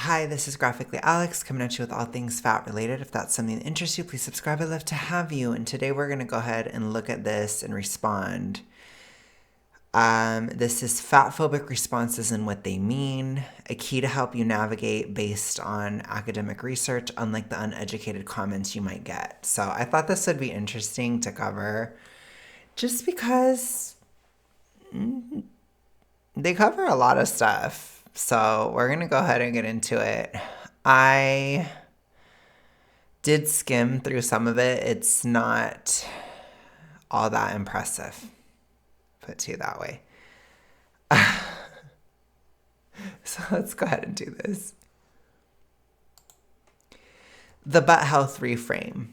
Hi, this is Graphically Alex coming at you with all things fat related. If that's something that interests you, please subscribe. I'd love to have you. And today we're going to go ahead and look at this and respond. This is fatphobic responses and what they mean, a key to help you navigate based on academic research, unlike the uneducated comments you might get. So I thought this would be interesting to cover just because they cover a lot of stuff. So we're going to go ahead and get into it. I did skim through some of it. It's not all that impressive, put it to you that way. So let's go ahead and do this. The butt health reframe.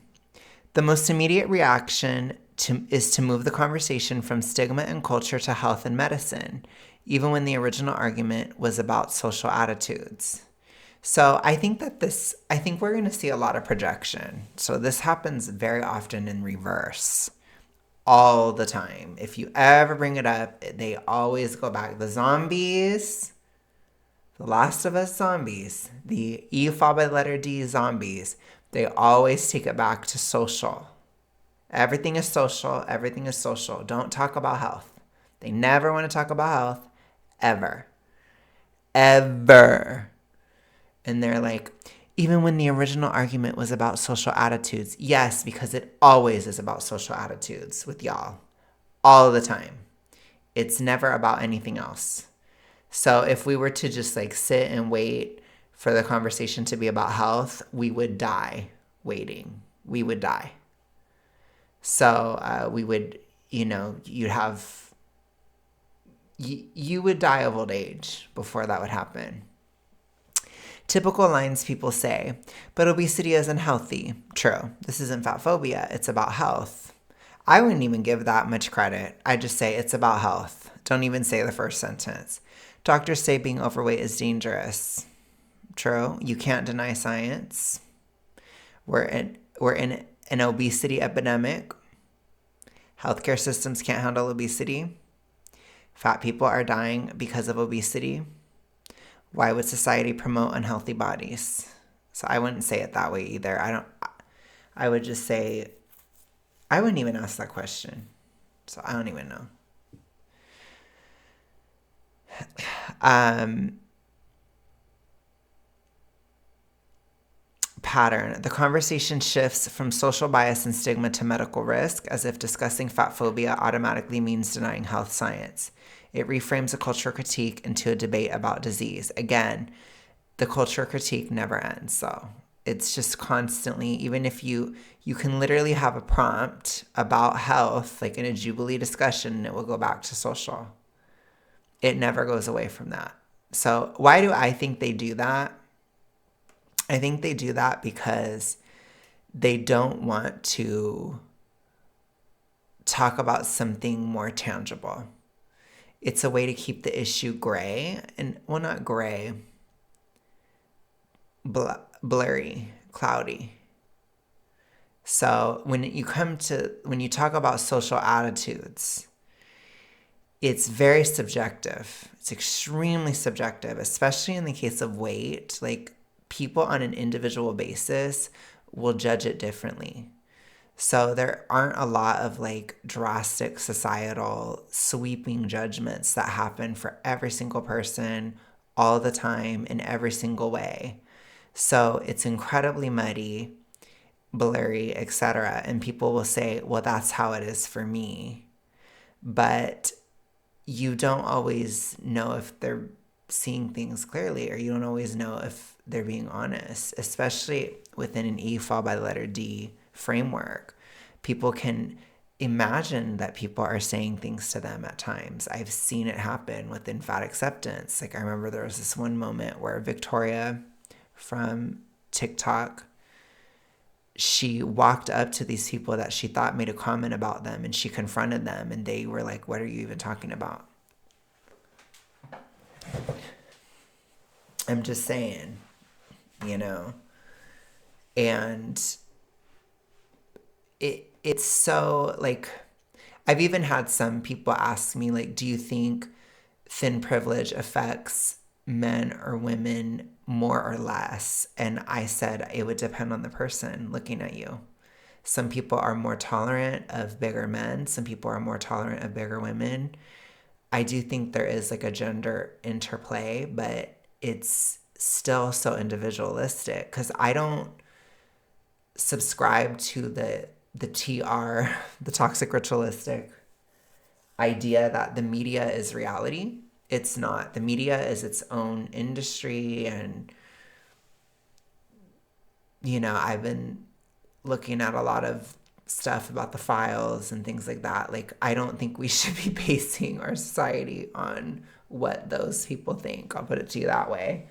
The most immediate reaction is to move the conversation from stigma and culture to health and medicine, even when the original argument was about social attitudes. So I think we're going to see a lot of projection. So this happens very often in reverse, all the time. If you ever bring it up, they always go back. The zombies, the Last of Us zombies, the E followed by the letter D zombies, they always take it back to social. Everything is social. Everything is social. Don't talk about health. They never want to talk about health, ever. Ever. And they're like, even when the original argument was about social attitudes. Yes, because it always is about social attitudes with y'all. All the time. It's never about anything else. So if we were to just like sit and wait for the conversation to be about health, we would die waiting. We would die. So we would, you would die of old age before that would happen. Typical lines people say, but obesity isn't healthy. True. This isn't fat phobia. It's about health. I wouldn't even give that much credit. I just say it's about health. Don't even say the first sentence. Doctors say being overweight is dangerous. True. You can't deny science. We're in an obesity epidemic. Healthcare systems can't handle obesity. Fat people are dying because of obesity. Why would society promote unhealthy bodies? So I wouldn't say it that way either. I would just say, I wouldn't even ask that question. So I don't even know. Pattern. The conversation shifts from social bias and stigma to medical risk, as if discussing fat phobia automatically means denying health science. It reframes a cultural critique into a debate about disease. Again, the cultural critique never ends. So it's just constantly, even if you can literally have a prompt about health, like in a Jubilee discussion, and it will go back to social. It never goes away from that. So why do I think they do that? I think they do that because they don't want to talk about something more tangible. It's a way to keep the issue gray, and well, not gray, blurry, cloudy. So when you talk about social attitudes, it's very subjective. It's extremely subjective, especially in the case of weight. Like, people on an individual basis will judge it differently. So there aren't a lot of like drastic societal sweeping judgments that happen for every single person all the time in every single way. So it's incredibly muddy, blurry, etc. And people will say, well, that's how it is for me. But you don't always know if they're seeing things clearly, or you don't always know if they're being honest, especially within an E followed by the letter D framework. People can imagine that people are saying things to them at times. I've seen it happen within fat acceptance. Like, I remember there was this one moment where Victoria from TikTok, she walked up to these people that she thought made a comment about them, and she confronted them, and they were like, what are you even talking about? I'm just saying, and it's so, like, I've even had some people ask me, like, do you think thin privilege affects men or women more or less. And I said it would depend on the person looking at you. Some people are more tolerant of bigger men. Some people are more tolerant of bigger women. I do think there is like a gender interplay, but it's still so individualistic because I don't subscribe to the TR, the toxic ritualistic idea that the media is reality. It's not. The media is its own industry, and I've been looking at a lot of stuff about the files and things like that. Like, I don't think we should be basing our society on what those people think. I'll put it to you that way,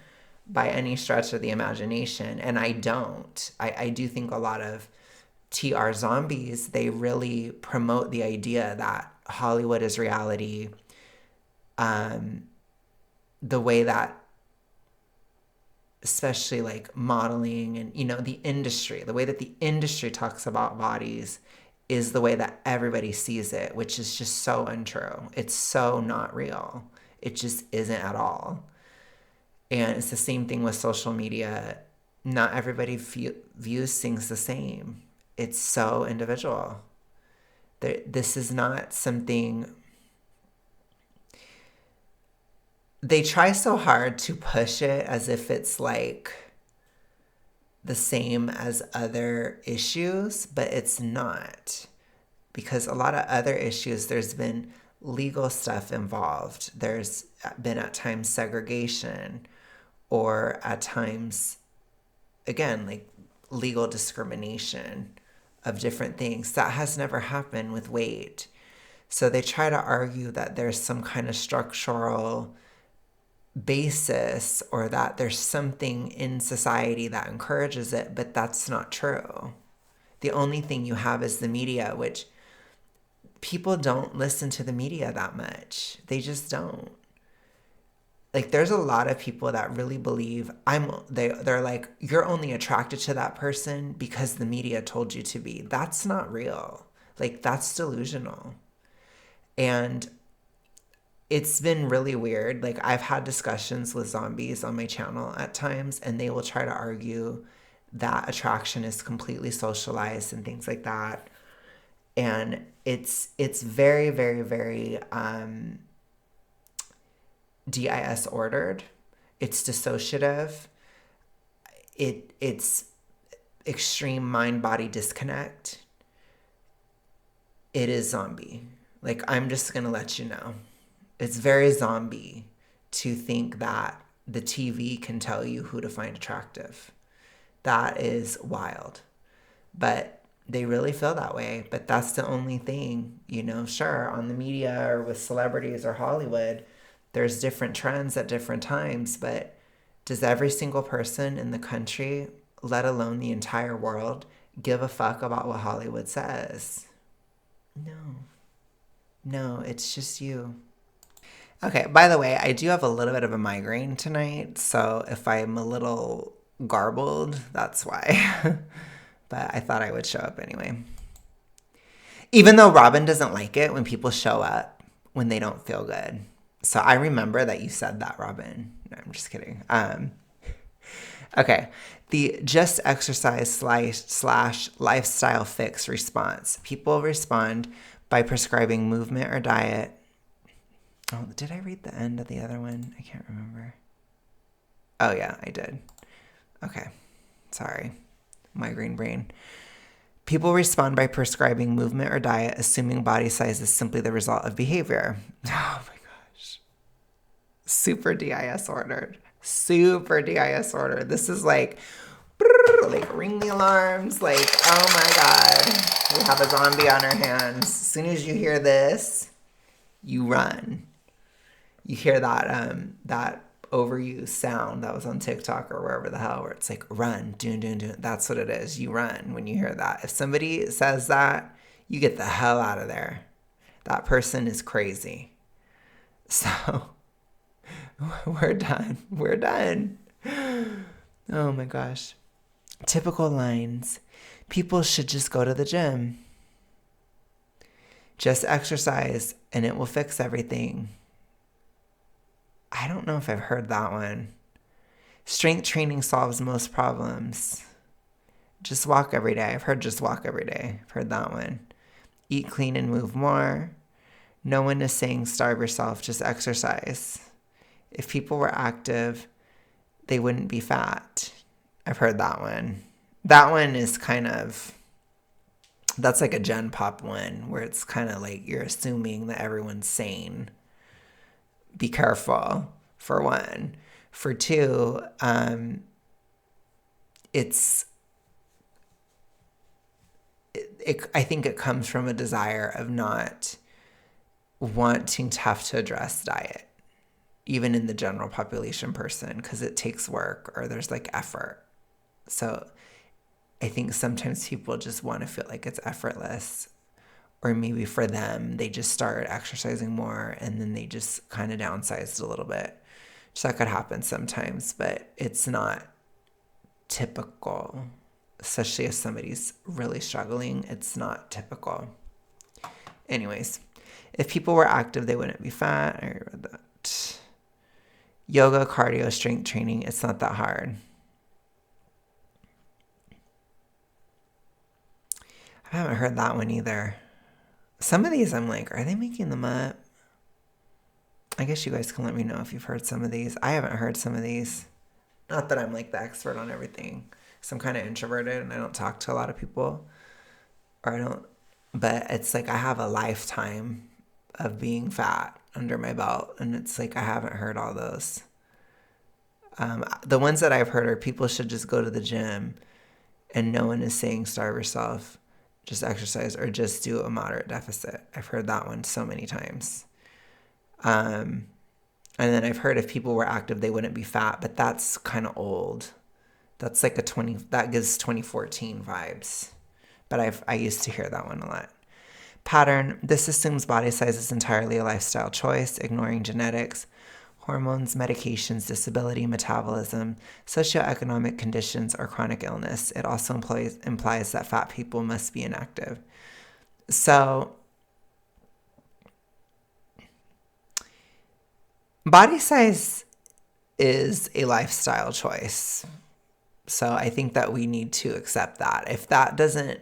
by any stretch of the imagination. And I don't. I do think a lot of TR zombies, they really promote the idea that Hollywood is reality. The way that, especially like modeling and, the industry, the way that the industry talks about bodies is the way that everybody sees it, which is just so untrue. It's so not real. It just isn't at all. And it's the same thing with social media. Not everybody views things the same. It's so individual. This is not something... They try so hard to push it as if it's like the same as other issues, but it's not. Because a lot of other issues, there's been legal stuff involved. There's been at times segregation, or at times, again, like legal discrimination of different things. That has never happened with weight. So they try to argue that there's some kind of structural basis, or that there's something in society that encourages it, but that's not true. The only thing you have is the media, which people don't listen to the media that much. They just don't. Like, there's a lot of people that really believe they're like, you're only attracted to that person because the media told you to be. That's not real. Like, that's delusional. And it's been really weird. Like, I've had discussions with zombies on my channel at times, and they will try to argue that attraction is completely socialized and things like that. And it's very, very, very DIS ordered. It's dissociative. It's extreme mind-body disconnect. It is zombie. Like, I'm just gonna let you know. It's very zombie to think that the TV can tell you who to find attractive. That is wild. But they really feel that way. But that's the only thing, sure, on the media or with celebrities or Hollywood, there's different trends at different times. But does every single person in the country, let alone the entire world, give a fuck about what Hollywood says? No, it's just you. Okay, by the way, I do have a little bit of a migraine tonight, so if I'm a little garbled, that's why. But I thought I would show up anyway. Even though Robin doesn't like it when people show up when they don't feel good. So I remember that you said that, Robin. No, I'm just kidding. Okay, the just exercise / lifestyle fix response. People respond by prescribing movement or diet. Oh, did I read the end of the other one? I can't remember. Oh, yeah, I did. Okay. Sorry. Migraine brain. People respond by prescribing movement or diet, assuming body size is simply the result of behavior. Oh, my gosh. Super DIS ordered. Super DIS ordered. This is like ring the alarms. Like, oh, my God. We have a zombie on our hands. As soon as you hear this, you run. You hear that overused sound that was on TikTok or wherever the hell, where it's like, run, dun, dun, dun. That's what it is. You run when you hear that. If somebody says that, you get the hell out of there. That person is crazy. So we're done. We're done. Oh my gosh. Typical lines. People should just go to the gym. Just exercise and it will fix everything. I don't know if I've heard that one. Strength training solves most problems. Just walk every day. I've heard just walk every day. I've heard that one. Eat clean and move more. No one is saying starve yourself, just exercise. If people were active, they wouldn't be fat. I've heard that one. That one is that's like a Gen Pop one where it's kind of like you're assuming that everyone's sane. Be careful, for one. For two, I think it comes from a desire of not wanting to have to address diet, even in the general population person, because it takes work or there's like effort. So I think sometimes people just want to feel like it's effortless, or maybe for them, they just start exercising more and then they just kind of downsized a little bit. So that could happen sometimes, but it's not typical, especially if somebody's really struggling. It's not typical. Anyways, if people were active, they wouldn't be fat. I read that. Yoga, cardio, strength training, it's not that hard. I haven't heard that one either. Some of these I'm like, are they making them up? I guess you guys can let me know if you've heard some of these. I haven't heard some of these. Not that I'm like the expert on everything. So I'm kind of introverted and I don't talk to a lot of people. But it's like I have a lifetime of being fat under my belt. And it's like I haven't heard all those. The ones that I've heard are people should just go to the gym and no one is saying starve yourself, just exercise, or just do a moderate deficit. I've heard that one so many times. And then I've heard if people were active, they wouldn't be fat, but that's kind of old. That's like that gives 2014 vibes. But I used to hear that one a lot. Pattern, this assumes body size is entirely a lifestyle choice, ignoring genetics, hormones, medications, disability, metabolism, socioeconomic conditions, or chronic illness. It also implies that fat people must be inactive. So body size is a lifestyle choice. So I think that we need to accept that. If that doesn't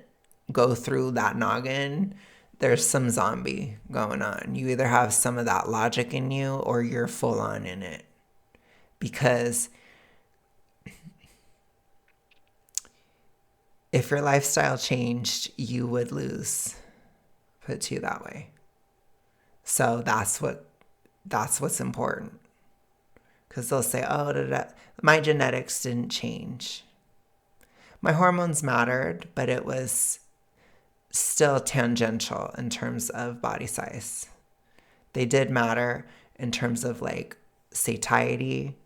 go through that noggin, there's some zombie going on. You either have some of that logic in you or you're full on in it. Because if your lifestyle changed, you would lose. Put it to you that way. So that's what's important. Because they'll say, oh, my genetics didn't change. My hormones mattered, but it was still tangential in terms of body size. They did matter in terms of like satiety,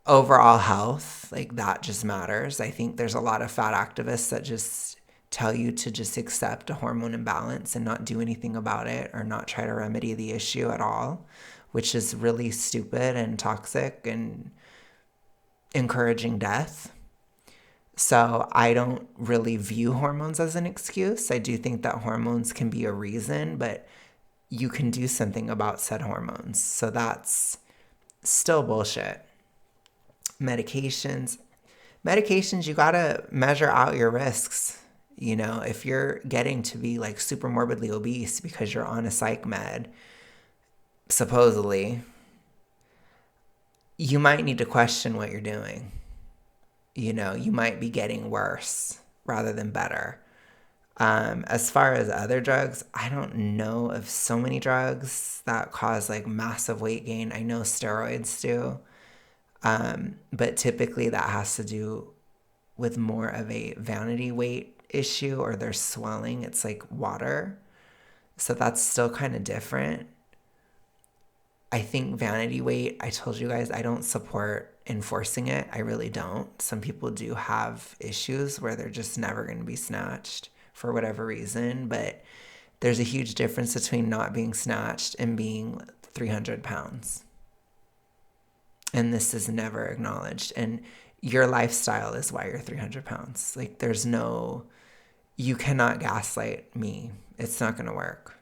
overall health, like that just matters. I think there's a lot of fat activists that just tell you to just accept a hormone imbalance and not do anything about it or not try to remedy the issue at all, which is really stupid and toxic and encouraging death. So I don't really view hormones as an excuse. I do think that hormones can be a reason, but you can do something about said hormones. So that's still bullshit. Medications, you gotta measure out your risks. You know, if you're getting to be like super morbidly obese because you're on a psych med, supposedly, you might need to question what you're doing. You know, you might be getting worse rather than better. As far as other drugs, I don't know of so many drugs that cause like massive weight gain. I know steroids do. But typically that has to do with more of a vanity weight issue or there's swelling. It's like water. So that's still kind of different. I think vanity weight, I told you guys, I don't support enforcing it. I really don't. Some people do have issues where they're just never going to be snatched for whatever reason. But there's a huge difference between not being snatched and being 300 pounds. And this is never acknowledged. And your lifestyle is why you're 300 pounds. Like you cannot gaslight me. It's not going to work.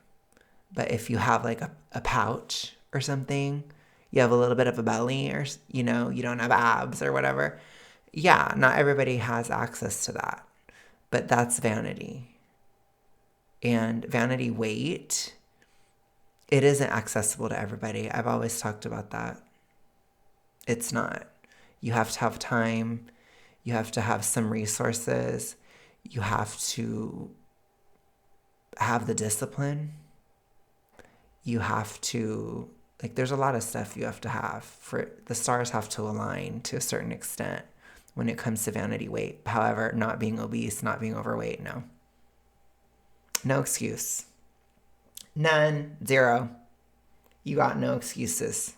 But if you have like a pouch or something, You have a little bit of a belly, or, you don't have abs or whatever. Yeah, not everybody has access to that, but that's vanity. And vanity weight, it isn't accessible to everybody. I've always talked about that. It's not. You have to have time. You have to have some resources. You have to have the discipline. You have to, there's a lot of stuff you have to have. For the stars have to align to a certain extent when it comes to vanity weight. However, not being obese, not being overweight, no. No excuse. None. Zero. You got no excuses.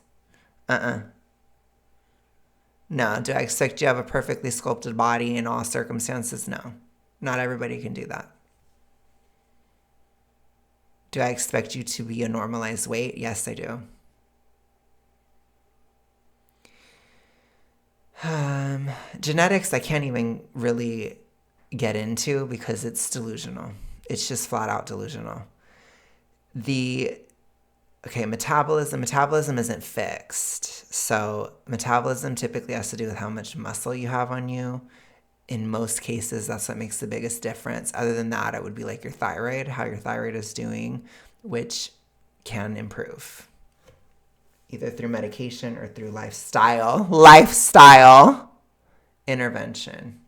No. Do I expect you to have a perfectly sculpted body in all circumstances? No. Not everybody can do that. Do I expect you to be a normalized weight? Yes, I do. Genetics, I can't even really get into because it's delusional. It's just flat out delusional. Metabolism isn't fixed. So metabolism typically has to do with how much muscle you have on you. In most cases, that's what makes the biggest difference. Other than that, it would be like your thyroid, how your thyroid is doing, which can improve either through medication or through lifestyle intervention,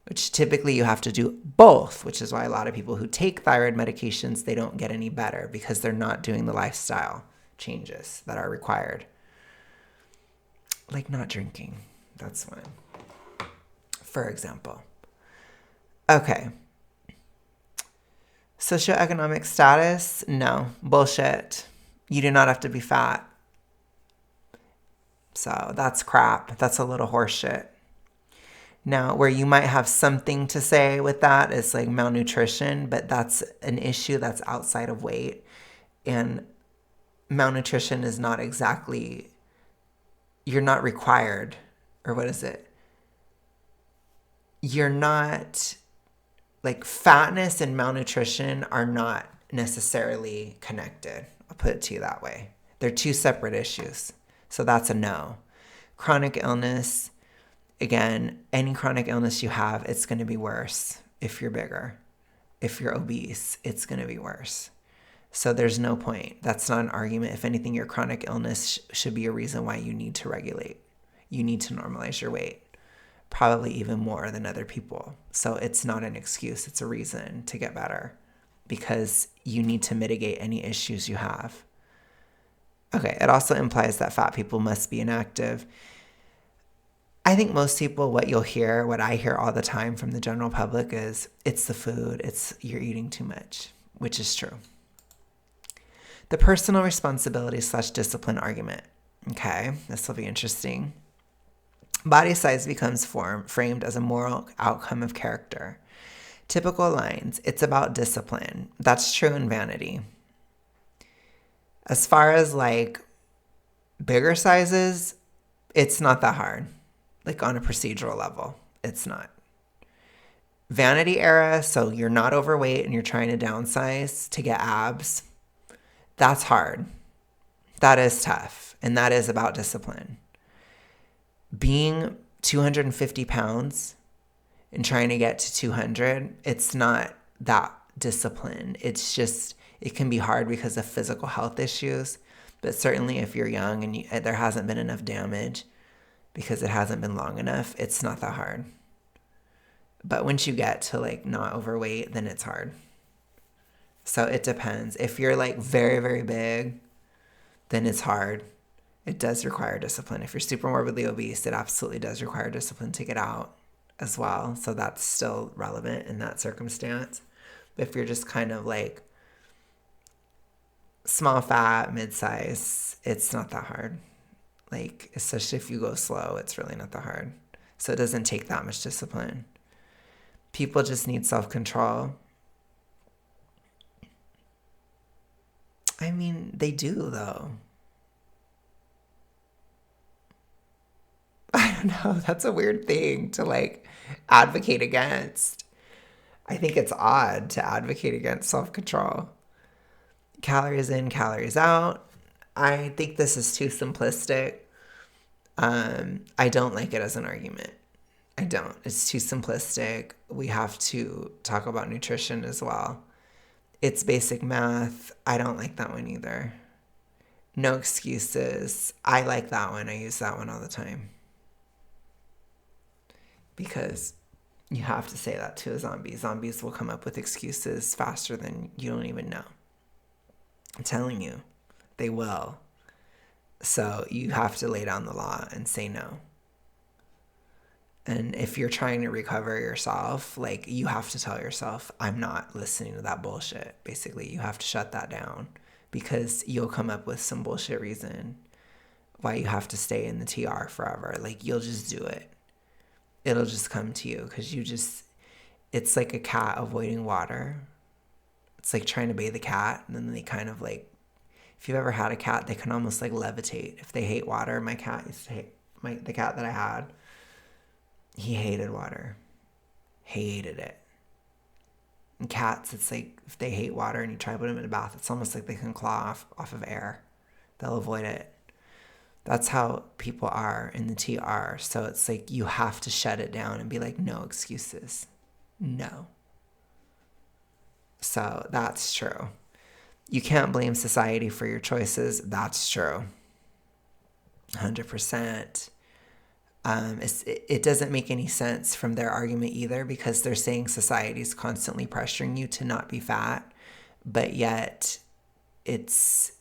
which typically you have to do both, which is why a lot of people who take thyroid medications, they don't get any better because they're not doing the lifestyle changes that are required. Like not drinking. That's one, for example. Okay. Socioeconomic status? No. Bullshit. You do not have to be fat. So that's crap. That's a little horseshit. Now, where you might have something to say with that is like malnutrition, but that's an issue that's outside of weight. And malnutrition is not exactly, you're not required, or what is it? You're not, fatness and malnutrition are not necessarily connected. I'll put it to you that way. They're two separate issues. So that's a no. Chronic illness, again, any chronic illness you have, it's going to be worse if you're bigger. If you're obese, it's going to be worse. So there's no point. That's not an argument. If anything, your chronic illness should be a reason why you need to regulate. You need to normalize your weight, probably even more than other people. So it's not an excuse. It's a reason to get better because you need to mitigate any issues you have. Okay, it also implies that fat people must be inactive. I think most people, what I hear all the time from the general public is, it's the food, you're eating too much, which is true. The personal responsibility / discipline argument. Okay, this will be interesting. Body size becomes framed as a moral outcome of character. Typical lines, it's about discipline. That's true in vanity. As far as bigger sizes, it's not that hard. On a procedural level, it's not. Vanity era, so you're not overweight and you're trying to downsize to get abs, that's hard. That is tough, and that is about discipline. Being 250 pounds and trying to get to 200, it's not that discipline. It's just, it can be hard because of physical health issues, but certainly if you're young and there hasn't been enough damage because it hasn't been long enough, it's not that hard. But once you get to not overweight, then it's hard. So it depends. If you're very, very big, then it's hard. It does require discipline. If you're super morbidly obese, it absolutely does require discipline to get out as well. So that's still relevant in that circumstance. But if you're just kind of small fat, mid-size, it's not that hard. Especially if you go slow, it's really not that hard. So it doesn't take that much discipline. People just need self-control. I mean, they do, though. I don't know. That's a weird thing to advocate against. I think it's odd to advocate against self-control. Calories in, calories out. I think this is too simplistic. I don't like it as an argument. I don't. It's too simplistic. We have to talk about nutrition as well. It's basic math. I don't like that one either. No excuses. I like that one. I use that one all the time. Because you have to say that to a zombie. Zombies will come up with excuses faster than you don't even know. I'm telling you, they will. So you have to lay down the law and say no. And if you're trying to recover yourself, like, you have to tell yourself, I'm not listening to that bullshit. Basically, you have to shut that down, because you'll come up with some bullshit reason why you have to stay in the TR forever. Like, you'll just do it. It'll just come to you, because it's like a cat avoiding water. It's like trying to bathe a cat, and then they kind of like, if you've ever had a cat, they can almost like levitate. If they hate water, my cat used to hate, the cat that I had, he hated water. Hated it. And cats, it's like, if they hate water and you try to put them in a bath, it's almost like they can claw off of air. They'll avoid it. That's how people are in the TR. So it's like, you have to shut it down and be like, no excuses. No. So that's true. You can't blame society for your choices. That's true. 100%. It doesn't make any sense from their argument either, because they're saying society's constantly pressuring you to not be fat, but yet it's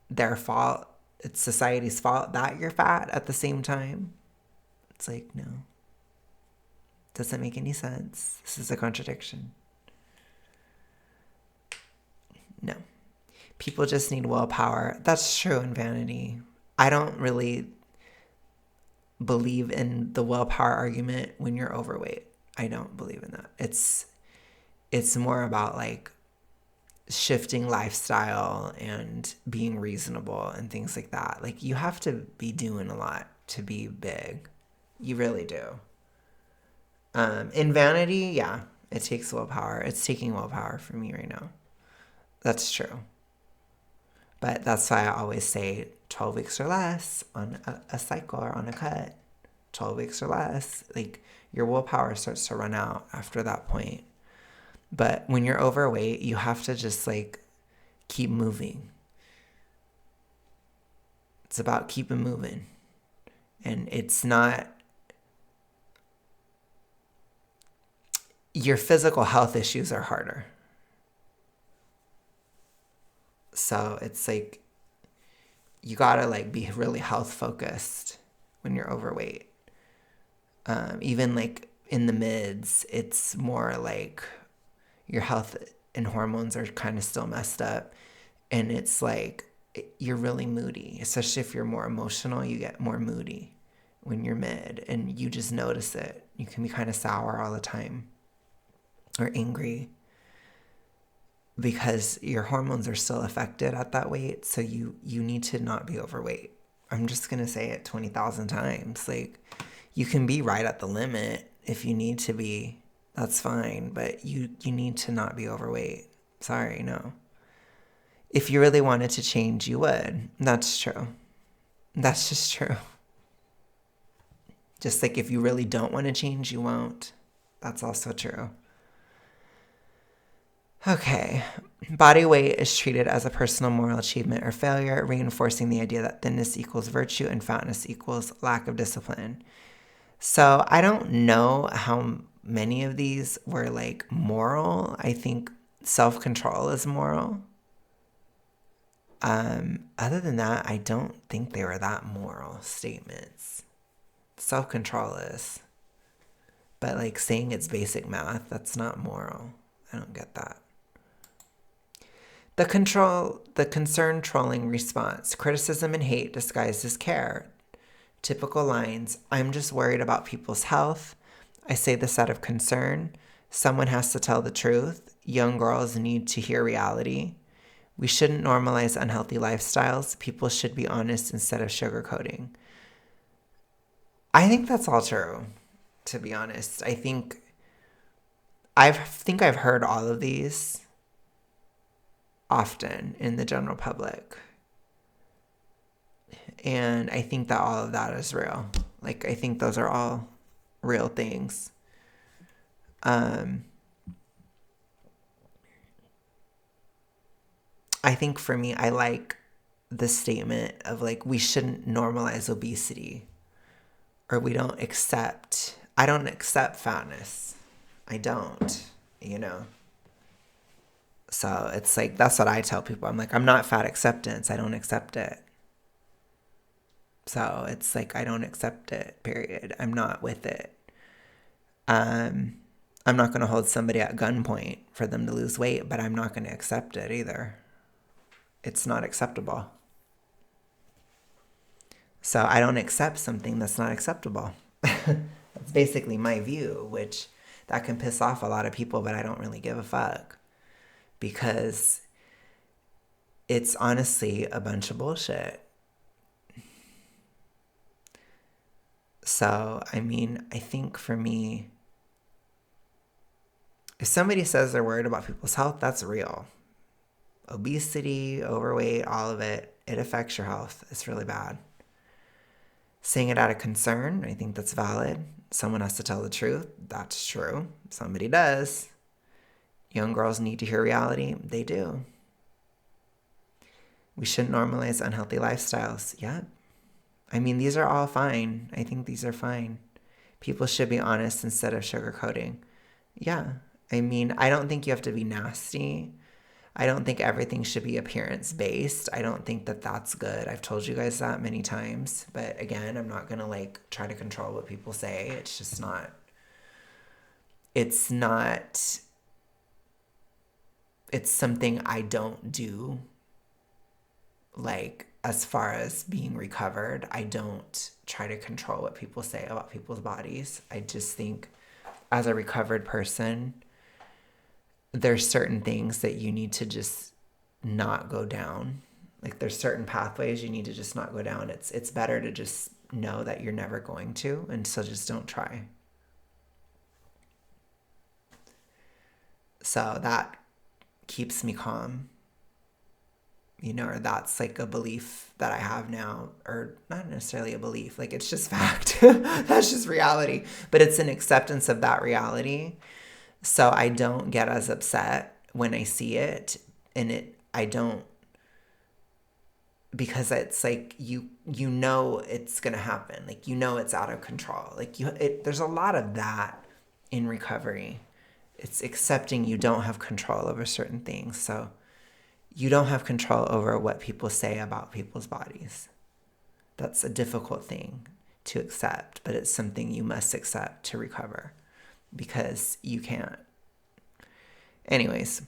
their fault. It's society's fault that you're fat at the same time. It's like, no. Doesn't make any sense. This is a contradiction. No. People just need willpower. That's true in vanity. I don't really believe in the willpower argument when you're overweight. I don't believe in that. It's more about like shifting lifestyle and being reasonable and things like that. Like, you have to be doing a lot to be big. You really do. In vanity, yeah, it takes willpower. It's taking willpower for me right now. That's true. But that's why I always say 12 weeks or less on a cycle or on a cut. 12 weeks or less. Like, your willpower starts to run out after that point. But when you're overweight, you have to just like keep moving. It's about keeping moving. And it's not, your physical health issues are harder. So it's like, you gotta like be really health focused when you're overweight. Even like in the mids, it's more like your health and hormones are kind of still messed up. And it's like, you're really moody, especially if you're more emotional, you get more moody when you're mid, and you just notice it. You can be kind of sour all the time or angry because your hormones are still affected at that weight. So you need to not be overweight. I'm just going to say it 20,000 times. Like, you can be right at the limit if you need to be. That's fine. But you need to not be overweight. Sorry, no. If you really wanted to change, you would. That's true. That's just true. Just like if you really don't want to change, you won't. That's also true. Okay. Body weight is treated as a personal moral achievement or failure, reinforcing the idea that thinness equals virtue and fatness equals lack of discipline. So I don't know how many of these were like moral. I think self-control is moral. Other than that, I don't think they were that moral statements. Self-control is. But like saying it's basic math, that's not moral. I don't get that. The concern trolling response. Criticism and hate disguised as care. Typical lines. I'm just worried about people's health. I say this out of concern. Someone has to tell the truth. Young girls need to hear reality. We shouldn't normalize unhealthy lifestyles. People should be honest instead of sugarcoating. I think that's all true, to be honest. I think I've heard all of these often in the general public. And I think that all of that is real. Like, I think those are all real things. I think for me, I like the statement of like, we shouldn't normalize obesity, or I don't accept fatness. I don't, you know? So it's like, that's what I tell people. I'm like, I'm not fat acceptance. I don't accept it. So it's like, I don't accept it, period. I'm not with it. I'm not going to hold somebody at gunpoint for them to lose weight, but I'm not going to accept it either. It's not acceptable. So I don't accept something that's not acceptable. That's basically my view, which that can piss off a lot of people, but I don't really give a fuck because it's honestly a bunch of bullshit. So, I mean, I think for me, if somebody says they're worried about people's health, that's real. Obesity, overweight, all of it, it affects your health. It's really bad. Saying it out of concern, I think that's valid. Someone has to tell the truth. That's true. Somebody does. Young girls need to hear reality. They do. We shouldn't normalize unhealthy lifestyles. Yeah. I mean, these are all fine. I think these are fine. People should be honest instead of sugarcoating. Yeah. I mean, I don't think you have to be nasty. I don't think everything should be appearance based. I don't think that that's good. I've told you guys that many times. But again, I'm not going to like try to control what people say. It's just not. It's not. It's something I don't do. Like, as far as being recovered, I don't try to control what people say about people's bodies. I just think as a recovered person, there's certain things that you need to just not go down. Like, there's certain pathways you need to just not go down. It's better to just know that you're never going to, and so just don't try. So that keeps me calm. You know, or that's like a belief that I have now, or not necessarily a belief, like it's just fact. That's just reality. But it's an acceptance of that reality. So I don't get as upset when I see it, and I don't, because it's like you know it's gonna happen. Like, you know it's out of control. Like, there's a lot of that in recovery. It's accepting you don't have control over certain things. So you don't have control over what people say about people's bodies. That's a difficult thing to accept, but it's something you must accept to recover because you can't. Anyways,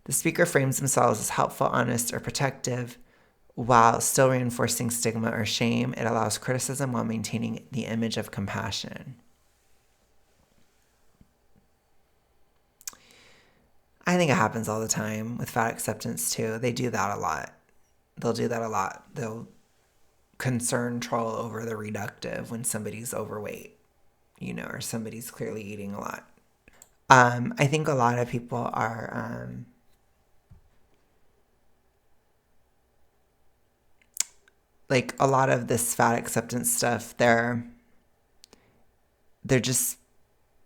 the speaker frames themselves as helpful, honest, or protective while still reinforcing stigma or shame. It allows criticism while maintaining the image of compassion. I think it happens all the time with fat acceptance too. They do that a lot. They'll do that a lot. They'll concern troll over the reductive when somebody's overweight, you know, or somebody's clearly eating a lot. I think a lot of people are like, a lot of this fat acceptance stuff, they're just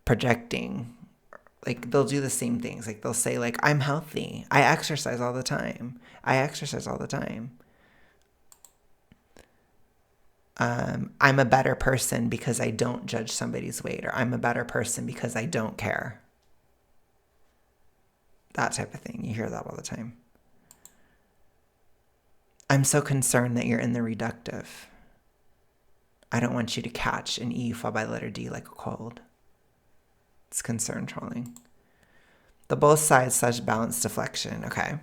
projecting. Like, they'll do the same things. Like, they'll say, like, I'm healthy. I exercise all the time. I'm a better person because I don't judge somebody's weight, or I'm a better person because I don't care. That type of thing. You hear that all the time. I'm so concerned that you're in the reductive. I don't want you to catch an E followed by letter D like a cold. It's concern trolling. The both sides / balance deflection. Okay.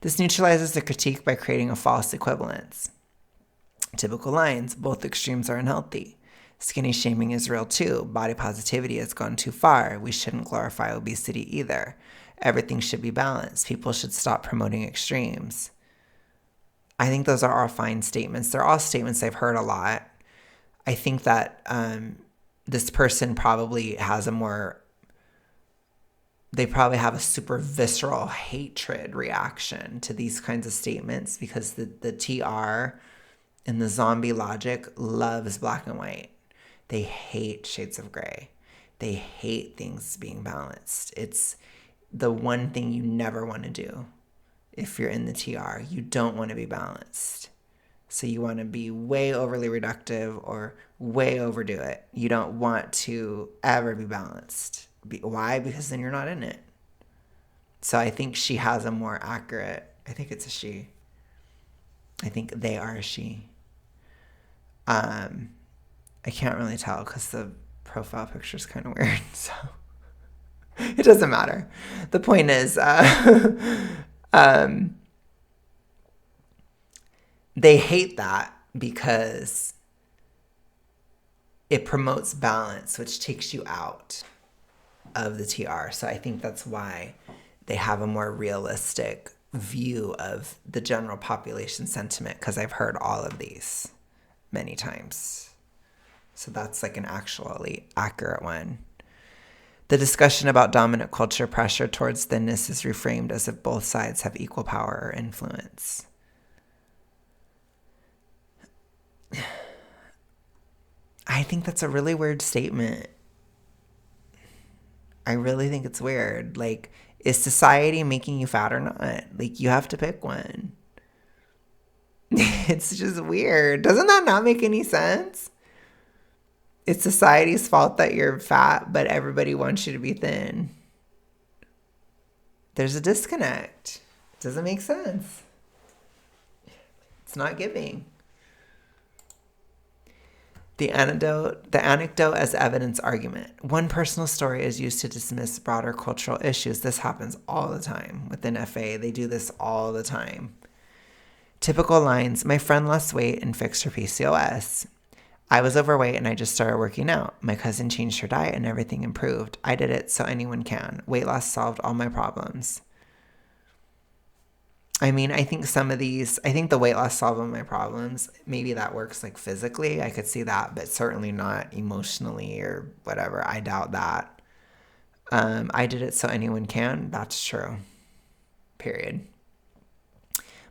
This neutralizes the critique by creating a false equivalence. Typical lines: both extremes are unhealthy. Skinny shaming is real too. Body positivity has gone too far. We shouldn't glorify obesity either. Everything should be balanced. People should stop promoting extremes. I think those are all fine statements. They're all statements I've heard a lot. I think that this person probably has they probably have a super visceral hatred reaction to these kinds of statements, because the TR and the zombie logic loves black and white. They hate shades of gray. They hate things being balanced. It's the one thing you never want to do if you're in the TR. You don't want to be balanced. So you want to be way overly reductive or way overdo it. You don't want to ever be balanced. Why? Because then you're not in it. So I think she has a more accurate, I think it's a she. I think they are a she. I can't really tell because the profile picture is kind of weird. So it doesn't matter. The point is, they hate that because it promotes balance, which takes you out of the TR. So I think that's why they have a more realistic view of the general population sentiment, because I've heard all of these many times. So that's like an actually accurate one. The discussion about dominant culture pressure towards thinness is reframed as if both sides have equal power or influence. I think that's a really weird statement. I really think it's weird. Like, is society making you fat or not? Like, you have to pick one. It's just weird. Doesn't that not make any sense? It's society's fault that you're fat, but everybody wants you to be thin. There's a disconnect. It doesn't make sense. It's not giving. The anecdote as evidence argument. One personal story is used to dismiss broader cultural issues. This happens all the time within FA. They do this all the time. Typical lines: my friend lost weight and fixed her PCOS. I was overweight and I just started working out. My cousin changed her diet and everything improved. I did it so anyone can. Weight loss solved all my problems. I mean, I think the weight loss solved all my problems. Maybe that works like physically. I could see that, but certainly not emotionally or whatever. I doubt that. I did it so anyone can. That's true. Period.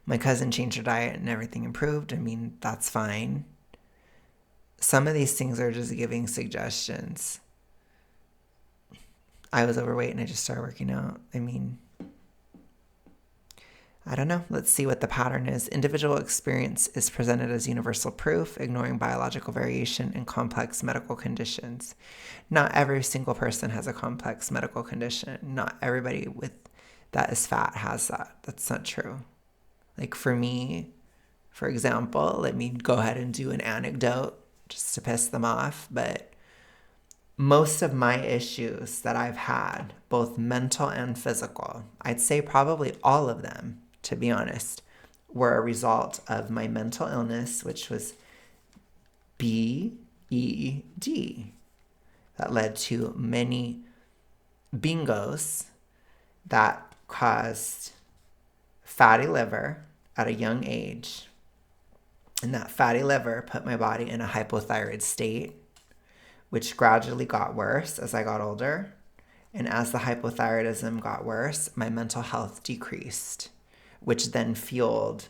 My cousin changed her diet and everything improved. I mean, that's fine. Some of these things are just giving suggestions. I was overweight and I just started working out. I mean, I don't know. Let's see what the pattern is. Individual experience is presented as universal proof, ignoring biological variation and complex medical conditions. Not every single person has a complex medical condition. Not everybody that is fat has that. That's not true. Like for me, for example, let me go ahead and do an anecdote just to piss them off. But most of my issues that I've had, both mental and physical, I'd say probably all of them, to be honest, were a result of my mental illness, which was BED. That led to many bingos that caused fatty liver at a young age. And that fatty liver put my body in a hypothyroid state, which gradually got worse as I got older. And as the hypothyroidism got worse, my mental health decreased, which then fueled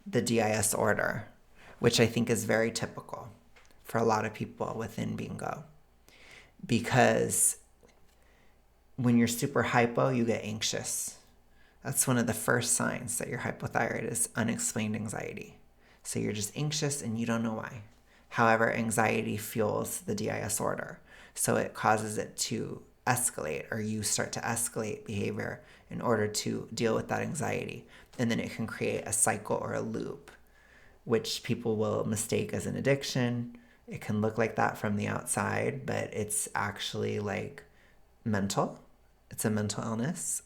the DIS order, which I think is very typical for a lot of people within bingo. Because when you're super hypo, you get anxious. That's one of the first signs that you're hypothyroid is unexplained anxiety. So you're just anxious and you don't know why. However, anxiety fuels the DIS order. So it causes it to escalate, or you start to escalate behavior in order to deal with that anxiety. And then it can create a cycle or a loop, which people will mistake as an addiction. It can look like that from the outside, but it's actually like mental. It's a mental illness,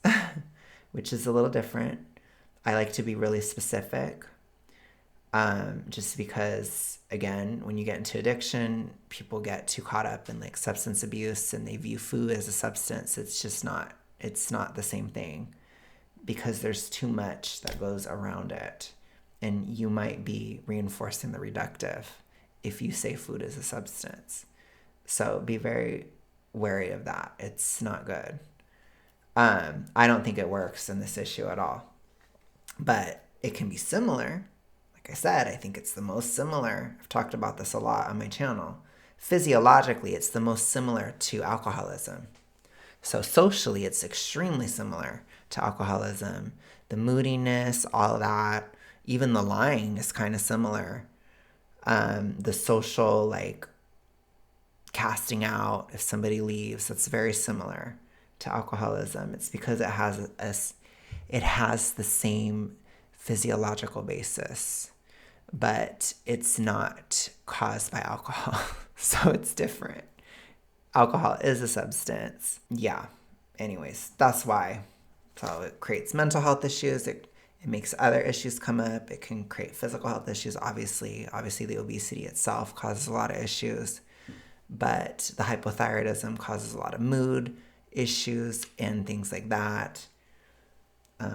which is a little different. I like to be really specific. Just because, again, when you get into addiction, people get too caught up in like substance abuse and they view food as a substance. It's not the same thing because there's too much that goes around it. And you might be reinforcing the reductive if you say food is a substance. So be very wary of that. It's not good. I don't think it works in this issue at all, but it can be similar. Like I said, I think it's the most similar. I've talked about this a lot on my channel. Physiologically, it's the most similar to alcoholism. So socially, it's extremely similar to alcoholism. The moodiness, all of that, even the lying is kind of similar. The social, like, casting out if somebody leaves, that's very similar to alcoholism. It's because it has the same physiological basis, but it's not caused by alcohol. So it's different. Alcohol is a substance. Yeah. Anyways, that's why. So it creates mental health issues. It makes other issues come up. It can create physical health issues. Obviously, the obesity itself causes a lot of issues, but the hypothyroidism causes a lot of mood issues and things like that.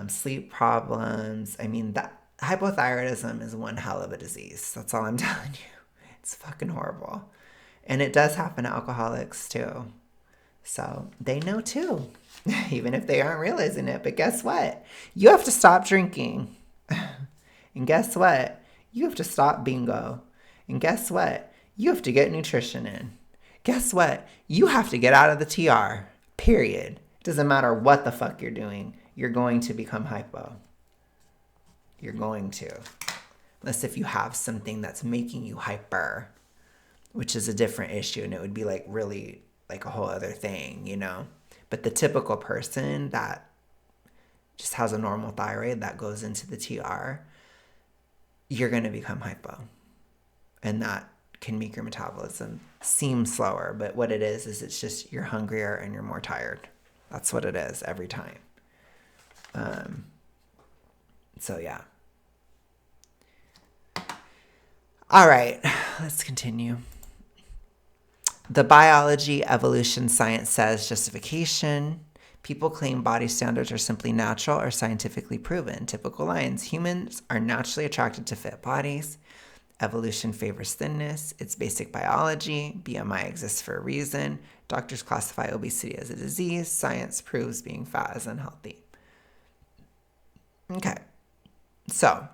Sleep problems. I mean, that hypothyroidism is one hell of a disease. That's all I'm telling you. It's fucking horrible. And it does happen to alcoholics too. So they know too, even if they aren't realizing it. But guess what? You have to stop drinking. And guess what? You have to stop bingo. And guess what? You have to get nutrition in. Guess what? You have to get out of the TR. Period. It doesn't matter what the fuck you're doing. You're going to become hypo. You're going to. Unless if you have something that's making you hyper, which is a different issue, and it would be like really like a whole other thing, you know? But the typical person that just has a normal thyroid that goes into the TR, you're going to become hypo. And that can make your metabolism seem slower. But what it is it's just you're hungrier and you're more tired. That's what it is every time. So yeah. All right, let's continue. The biology, evolution, science says justification. People claim body standards are simply natural or scientifically proven. Typical lines. Humans are naturally attracted to fit bodies. Evolution favors thinness. It's basic biology. BMI exists for a reason. Doctors classify obesity as a disease. Science proves being fat is unhealthy. Okay, so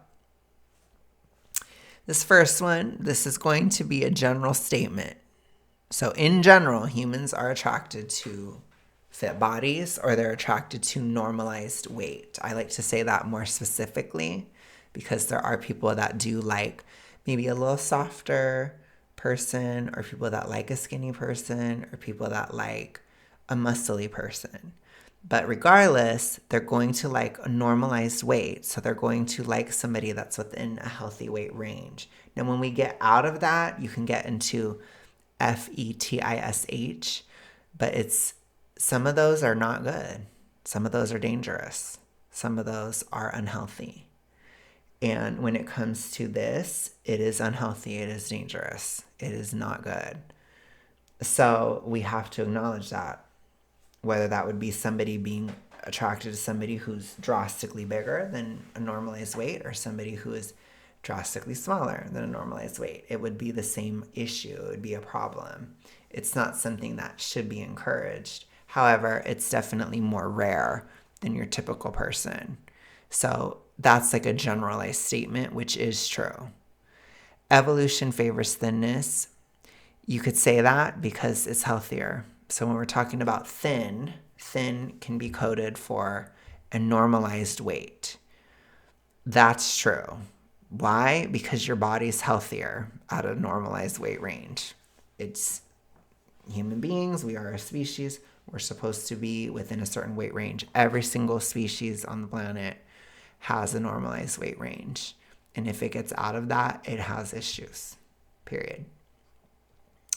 this first one, this is going to be a general statement. So in general, humans are attracted to fit bodies or they're attracted to normalized weight. I like to say that more specifically because there are people that do like maybe a little softer person, or people that like a skinny person, or people that like a muscly person. But regardless, they're going to like a normalized weight. So they're going to like somebody that's within a healthy weight range. Now, when we get out of that, you can get into FETISH, but some of those are not good. Some of those are dangerous. Some of those are unhealthy. And when it comes to this, it is unhealthy. It is dangerous. It is not good. So we have to acknowledge that. Whether that would be somebody being attracted to somebody who's drastically bigger than a normalized weight or somebody who is drastically smaller than a normalized weight. It would be the same issue. It would be a problem. It's not something that should be encouraged. However, it's definitely more rare than your typical person. So that's like a generalized statement, which is true. Evolution favors thinness. You could say that because it's healthier. So when we're talking about thin can be coded for a normalized weight. That's true. Why? Because your body's healthier at a normalized weight range. It's human beings. We are a species. We're supposed to be within a certain weight range. Every single species on the planet has a normalized weight range. And if it gets out of that, it has issues. Period.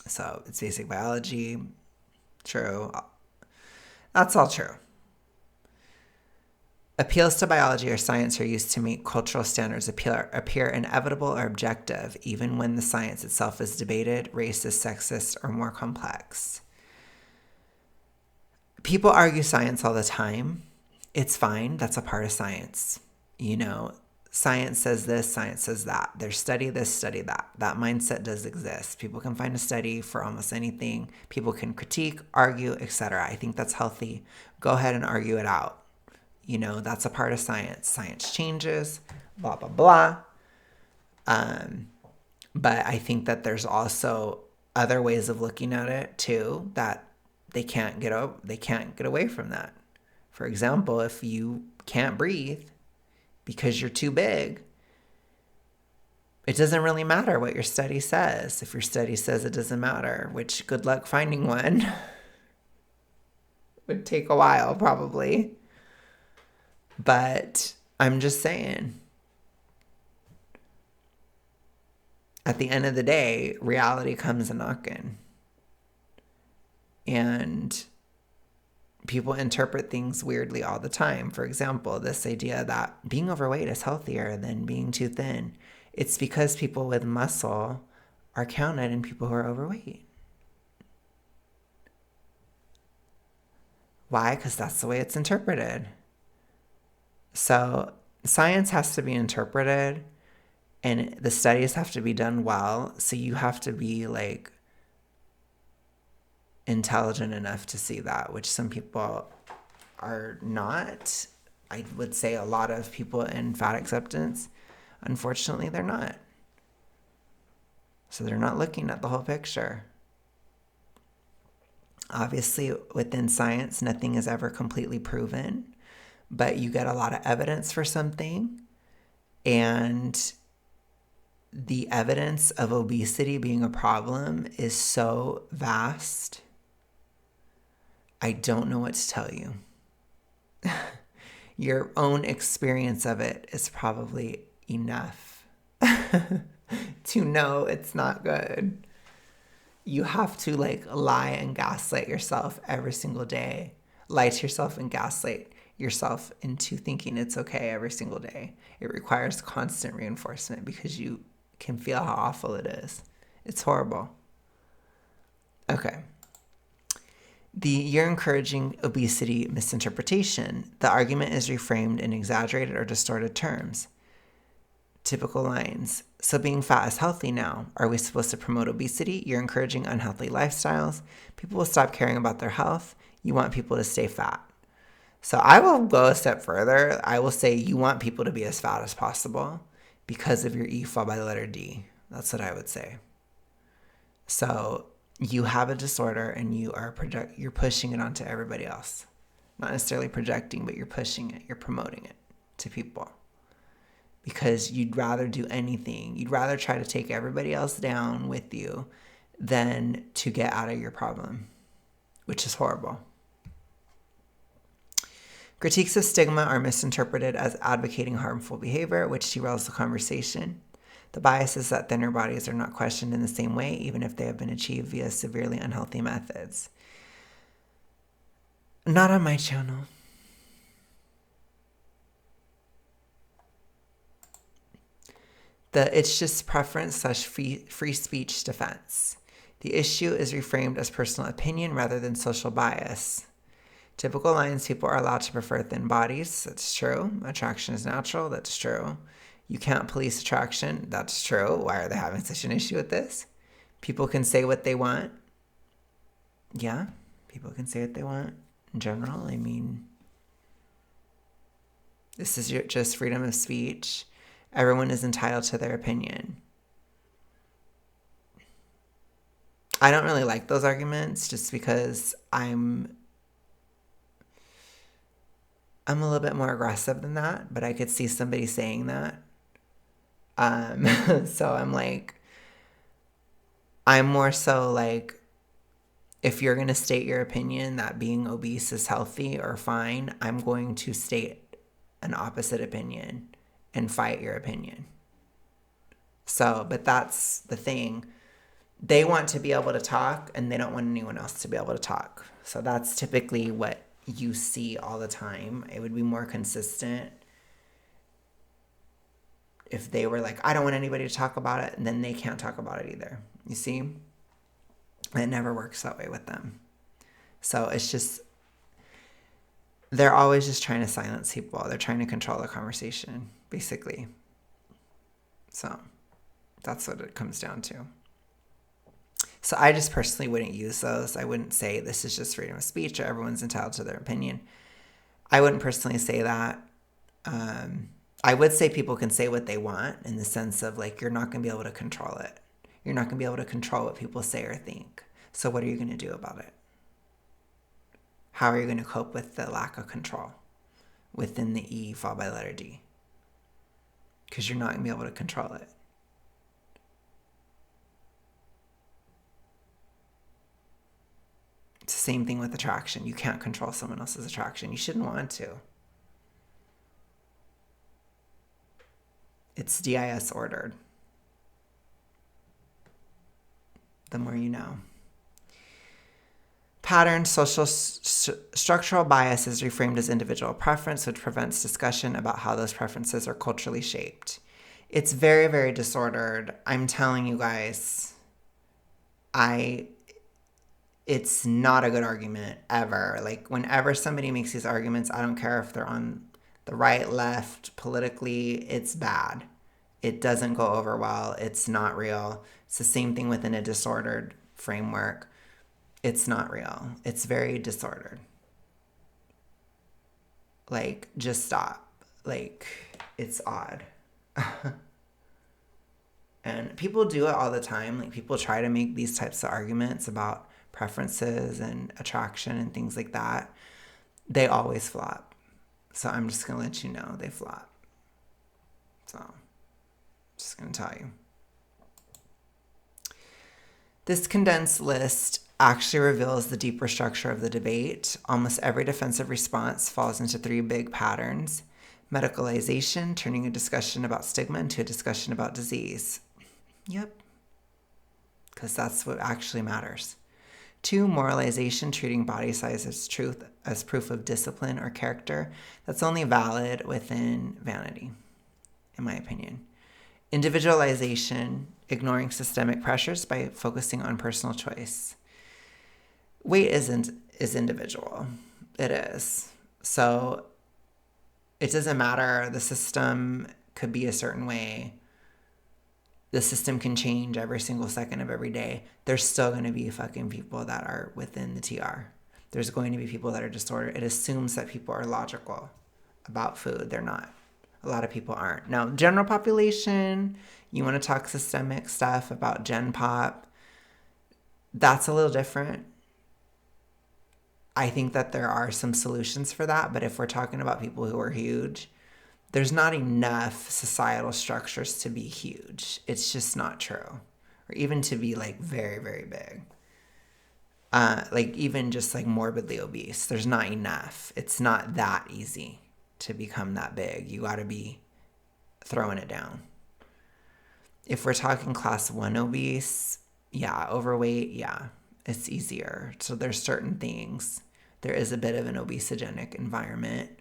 So it's basic biology. True. That's all true. Appeals to biology or science are used to make cultural standards appear inevitable or objective, even when the science itself is debated, racist, sexist, or more complex. People argue science all the time. It's fine. That's a part of science. You know, science says this, science says that. There's study this, study that. That mindset does exist. People can find a study for almost anything. People can critique, argue, etc. I think that's healthy. Go ahead and argue it out. You know, that's a part of science. Science changes, blah, blah, blah. But I think that there's also other ways of looking at it too, that they can't get away from that. For example, if you can't breathe because you're too big, it doesn't really matter what your study says. If your study says it doesn't matter, which good luck finding one, would take a while probably. But I'm just saying, at the end of the day, reality comes a knocking. And people interpret things weirdly all the time. For example, this idea that being overweight is healthier than being too thin. It's because people with muscle are counted in people who are overweight. Why? Because that's the way it's interpreted. So science has to be interpreted, and the studies have to be done well. So you have to be like intelligent enough to see that, which some people are not. I would say a lot of people in fat acceptance, unfortunately, they're not. So they're not looking at the whole picture. Obviously, within science, nothing is ever completely proven, but you get a lot of evidence for something, and the evidence of obesity being a problem is so vast. I don't know what to tell you. Your own experience of it is probably enough to know it's not good. You have to lie and gaslight yourself every single day. Lie to yourself and gaslight yourself into thinking it's okay every single day. It requires constant reinforcement because you can feel how awful it is. It's horrible. Okay. You're encouraging obesity misinterpretation. The argument is reframed in exaggerated or distorted terms. Typical lines. So being fat is healthy now. Are we supposed to promote obesity? You're encouraging unhealthy lifestyles. People will stop caring about their health. You want people to stay fat. So I will go a step further. I will say you want people to be as fat as possible because of your E fall by the letter D. That's what I would say. So you have a disorder and you're pushing it onto everybody else. Not necessarily projecting, but you're pushing it. You're promoting it to people. Because you'd rather do anything. You'd rather try to take everybody else down with you than to get out of your problem, which is horrible. Critiques of stigma are misinterpreted as advocating harmful behavior, which derails the conversation. The bias is that thinner bodies are not questioned in the same way, even if they have been achieved via severely unhealthy methods. Not on my channel. It's just preference / free speech defense. The issue is reframed as personal opinion rather than social bias. Typical lines: people are allowed to prefer thin bodies. That's true. Attraction is natural. That's true. You can't police attraction. That's true. Why are they having such an issue with this? People can say what they want. Yeah, people can say what they want in general. I mean, this is just freedom of speech. Everyone is entitled to their opinion. I don't really like those arguments just because I'm a little bit more aggressive than that, but I could see somebody saying that. So I'm more so like, if you're going to state your opinion that being obese is healthy or fine, I'm going to state an opposite opinion and fight your opinion. So, but that's the thing. They want to be able to talk and they don't want anyone else to be able to talk. So that's typically what you see all the time. It would be more consistent if they were like, I don't want anybody to talk about it, and then they can't talk about it either. You see? It never works that way with them. So it's just, they're always just trying to silence people. They're trying to control the conversation, basically. So that's what it comes down to. So I just personally wouldn't use those. I wouldn't say this is just freedom of speech or everyone's entitled to their opinion. I wouldn't personally say that. I would say people can say what they want in the sense of like, you're not going to be able to control it. You're not going to be able to control what people say or think. So what are you going to do about it? How are you going to cope with the lack of control within the E followed by the letter D? Because you're not going to be able to control it. It's the same thing with attraction. You can't control someone else's attraction. You shouldn't want to. It's DIS ordered. The more you know. Pattern social structural bias is reframed as individual preference, which prevents discussion about how those preferences are culturally shaped. It's very, very disordered. I'm telling you guys, it's not a good argument ever. Like, whenever somebody makes these arguments, I don't care if they're on the right, left, politically, it's bad. It doesn't go over well. It's not real. It's the same thing within a disordered framework. It's not real. It's very disordered. Like, just stop. Like, it's odd. And people do it all the time. Like, people try to make these types of arguments about preferences and attraction and things like that. They always flop. So I'm just going to let you know they flop. So, just going to tell you. This condensed list actually reveals the deeper structure of the debate. Almost every defensive response falls into three big patterns. Medicalization, turning a discussion about stigma into a discussion about disease. Yep. Because that's what actually matters. 2, moralization, treating body size as truth, as proof of discipline or character. That's only valid within vanity, in my opinion. Individualization, ignoring systemic pressures by focusing on personal choice. Weight is individual. It is. So it doesn't matter. The system could be a certain way. The system can change every single second of every day. There's still going to be fucking people that are within the TR. There's going to be people that are disordered. It assumes that people are logical about food. They're not. A lot of people aren't. Now, general population, you want to talk systemic stuff about Gen Pop, that's a little different. I think that there are some solutions for that, but if we're talking about people who are huge, there's not enough societal structures to be huge. It's just not true. Or even to be like very, very big. Like even just like morbidly obese. There's not enough. It's not that easy to become that big. You got to be throwing it down. If we're talking class 1 obese, yeah, overweight, yeah, it's easier. So there's certain things. There is a bit of an obesogenic environment,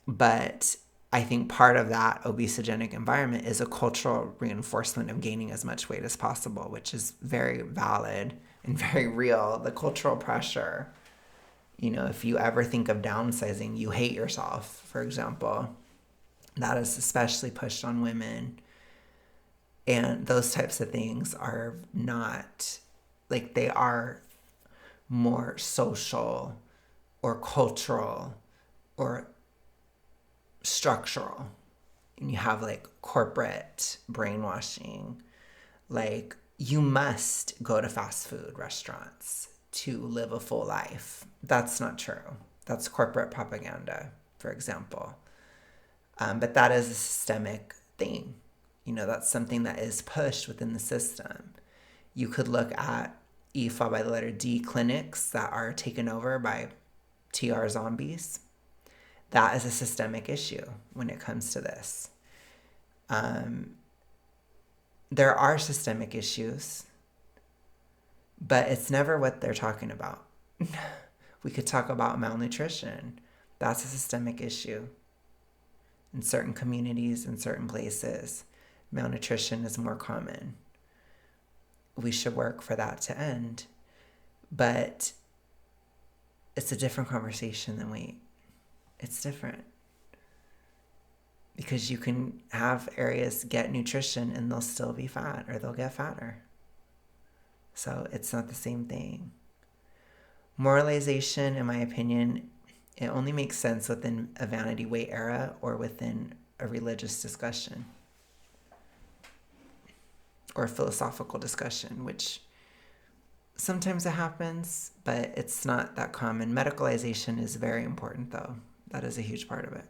but I think part of that obesogenic environment is a cultural reinforcement of gaining as much weight as possible, which is very valid and very real. The cultural pressure, you know, if you ever think of downsizing, you hate yourself, for example, that is especially pushed on women. And those types of things are not, like, they are more social or cultural or structural. And you have like corporate brainwashing, like you must go to fast food restaurants to live a full life. That's not true. That's corporate propaganda, for example. But that is a systemic thing. You know, that's something that is pushed within the system. You could look at E followed by the letter D clinics that are taken over by TR zombies. That is a systemic issue when it comes to this. There are systemic issues, but it's never what they're talking about. We could talk about malnutrition. That's a systemic issue. In certain communities, in certain places, malnutrition is more common. We should work for that to end. But it's a different conversation than weight. It's different. Because you can have areas get nutrition and they'll still be fat or they'll get fatter. So it's not the same thing. Moralization, in my opinion, it only makes sense within a vanity weight era or within a religious discussion or a philosophical discussion, which sometimes it happens, but it's not that common. Medicalization is very important, though. That is a huge part of it.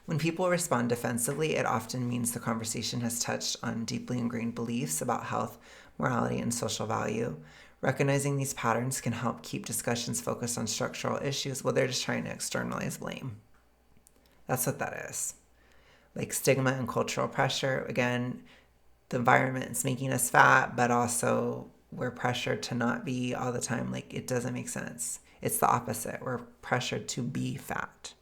When people respond defensively, it often means the conversation has touched on deeply ingrained beliefs about health, morality, and social value. Recognizing these patterns can help keep discussions focused on structural issues while they're just trying to externalize blame. That's what that is. Like stigma and cultural pressure. Again, the environment is making us fat, but also we're pressured to not be all the time. Like, it doesn't make sense. It's the opposite. We're pressured to be fat.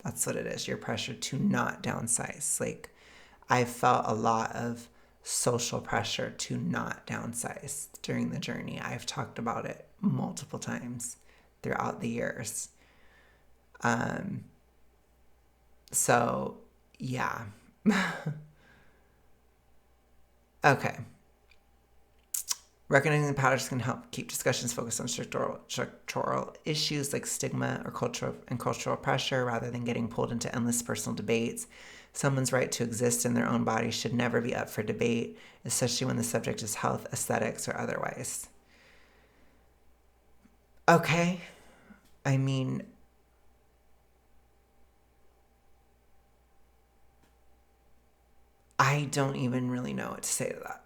That's what it is. You're pressured to not downsize. Like, I felt a lot of social pressure to not downsize during the journey. I've talked about it multiple times throughout the years. So, yeah. Okay. Recognizing the patterns can help keep discussions focused on structural issues like stigma or cultural pressure rather than getting pulled into endless personal debates. Someone's right to exist in their own body should never be up for debate, especially when the subject is health, aesthetics, or otherwise. Okay. I mean, I don't even really know what to say to that.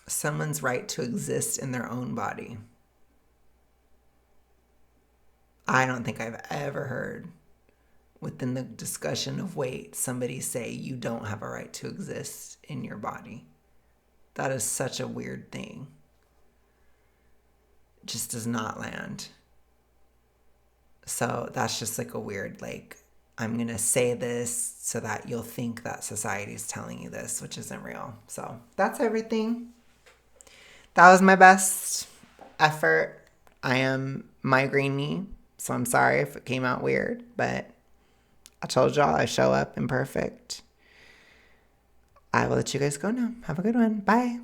Someone's right to exist in their own body. I don't think I've ever heard within the discussion of weight somebody say you don't have a right to exist in your body. That is such a weird thing. It just does not land. So that's just like a weird, like, I'm going to say this so that you'll think that society is telling you this, which isn't real. So that's everything. That was my best effort. I am migraine-y, so I'm sorry if it came out weird, but I told y'all I show up imperfect. I will let you guys go now. Have a good one. Bye.